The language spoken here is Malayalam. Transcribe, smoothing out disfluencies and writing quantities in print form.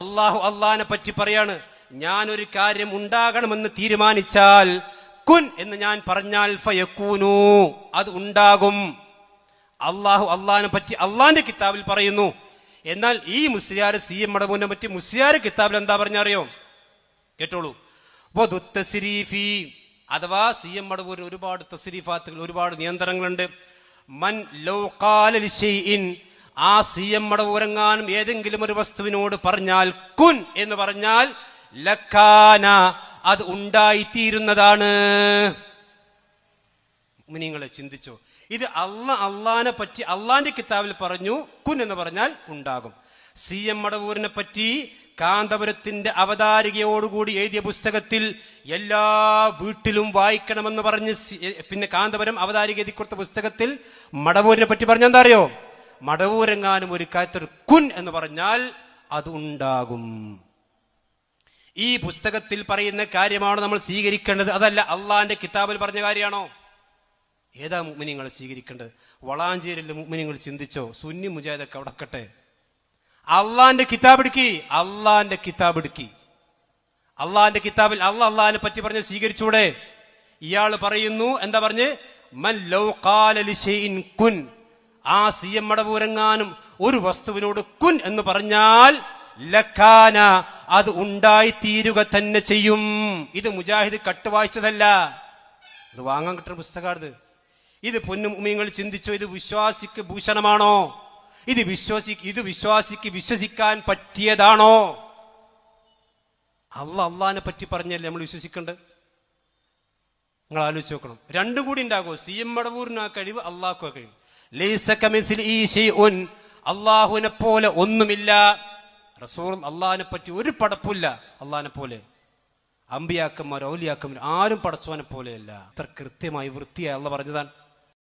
അള്ളാഹിനെ പറ്റി പറയാണ്, ഞാനൊരു കാര്യം ഉണ്ടാകണമെന്ന് തീരുമാനിച്ചാൽ കുൻ എന്ന് ഞാൻ പറഞ്ഞാൽ ഫയക്കൂനു, അത് ഉണ്ടാകും. അള്ളാഹിനെ പറ്റി അള്ളാന്റെ കിതാബിൽ പറയുന്നു. എന്നാൽ ഈ മുസ്ലിയാർ സി എം മടവൂരിനെ പറ്റി മുസ്ലിയാർ കിതാബിൽ എന്താ പറഞ്ഞറിയോ? കേട്ടോളൂ. അഥവാ സി എം മടവൂരിന് ഒരുപാട് തസ്രീഫാത്തുകൾ, ഒരുപാട് നിയന്ത്രണങ്ങളുണ്ട്. മൻ ലൗ ഖാല ലിശൈഇൻ, ആ സി എം മടവൂരെങ്ങാനും ഏതെങ്കിലും ഒരു വസ്തുവിനോട് പറഞ്ഞാൽ കുൻ എന്ന് പറഞ്ഞാൽ ലക്കാന, അത് ഉണ്ടായിത്തീരുന്നതാണ്. നിങ്ങളെ ചിന്തിച്ചോ, ഇത് അള്ളാഹിനെ പറ്റി അള്ളാന്റെ കിതാബിൽ പറഞ്ഞു കുൻ എന്ന് പറഞ്ഞാൽ ഉണ്ടാകും. സി എം മടവൂരിനെ പറ്റി കാന്തപുരത്തിന്റെ അവതാരികയോടുകൂടി എഴുതിയ പുസ്തകത്തിൽ എല്ലാ വീട്ടിലും വായിക്കണമെന്ന് പറഞ്ഞ് പിന്നെ കാന്തപുരം അവതാരിക എഴുതി കൊടുത്ത പുസ്തകത്തിൽ മടവൂരിനെ പറ്റി പറഞ്ഞ എന്താ അറിയോ? മടവൂരെങ്ങാനും ഒരു കാര്യത്തിൽ കുൻ എന്ന് പറഞ്ഞാൽ അത് ഉണ്ടാകും. ഈ പുസ്തകത്തിൽ പറയുന്ന കാര്യമാണ് നമ്മൾ സ്വീകരിക്കേണ്ടത്, അതല്ല അള്ളാന്റെ കിതാബിൽ പറഞ്ഞ കാര്യമാണോ? ഏതാ മുഅ്മിനീങ്ങൾ സ്വീകരിക്കേണ്ടത്? വളാഞ്ചേരിയിലെ മുഅ്മിനീങ്ങൾ ചിന്തിച്ചോ? സുന്നി മുജാഹിദൊക്കെ അവിടക്കട്ടെ, അള്ളാന്റെ കിതാബ് എടുക്കി, അള്ളാന്റെ കിതാബ് എടുക്കി. അള്ളാന്റെ കിതാബിൽ അള്ളാഹിനെ പറ്റി പറഞ്ഞ് സ്വീകരിച്ചൂടെ? ഇയാൾ പറയുന്നു, എന്താ പറഞ്ഞ്? മൻ ലൗ ഖാല ലിശൈഇൻ കുൻ, ആ സി എം മടവൂരെങ്ങാനും ഒരു വസ്തുവിനോട് കുൻ എന്ന് പറഞ്ഞാൽ ലക്കാന, അത് ഉണ്ടായിത്തീരുക തന്നെ ചെയ്യും. ഇത് മുജാഹിദ് കട്ട് വായിച്ചതല്ല, ഇത് വാങ്ങാൻ കിട്ടുന്ന പുസ്തകമാണിത്. ഇത് പൊന്നു മുഅ്മിനീങ്ങൾ ചിന്തിച്ചോ, ഇത് വിശ്വാസിക്ക് ഭൂഷണമാണോ? ഇത് വിശ്വാസിക്ക് വിശ്വസിക്കാൻ പറ്റിയതാണോ? അള്ളാഹിനെ പറ്റി പറഞ്ഞല്ലേ നമ്മൾ വിശ്വസിക്കേണ്ടത്? നിങ്ങൾ ആലോചിച്ച് നോക്കണം. രണ്ടും കൂടി ഉണ്ടാകുമോ? സി എം മടവൂരിന് ആ കഴിവ്, അള്ളാഹ്ക്കും ആ കഴിവ്. ലൈസ കമിസ്ലിഹി ശൈഉൻ, അള്ളാഹുവിനെ പോലെ ഒന്നുമില്ല. റസൂൽ അള്ളാഹിനെ പറ്റി ഒരു പടപ്പില്ല. അള്ളാഹിനെ പോലെ അമ്പിയാക്കന്മാർ ഔലിയാക്കന്മാർ ആരും പടച്ചവനെ പോലെയല്ല. അത്ര കൃത്യമായി വൃത്തിയായി അള്ളാഹ് പറഞ്ഞതാണ്.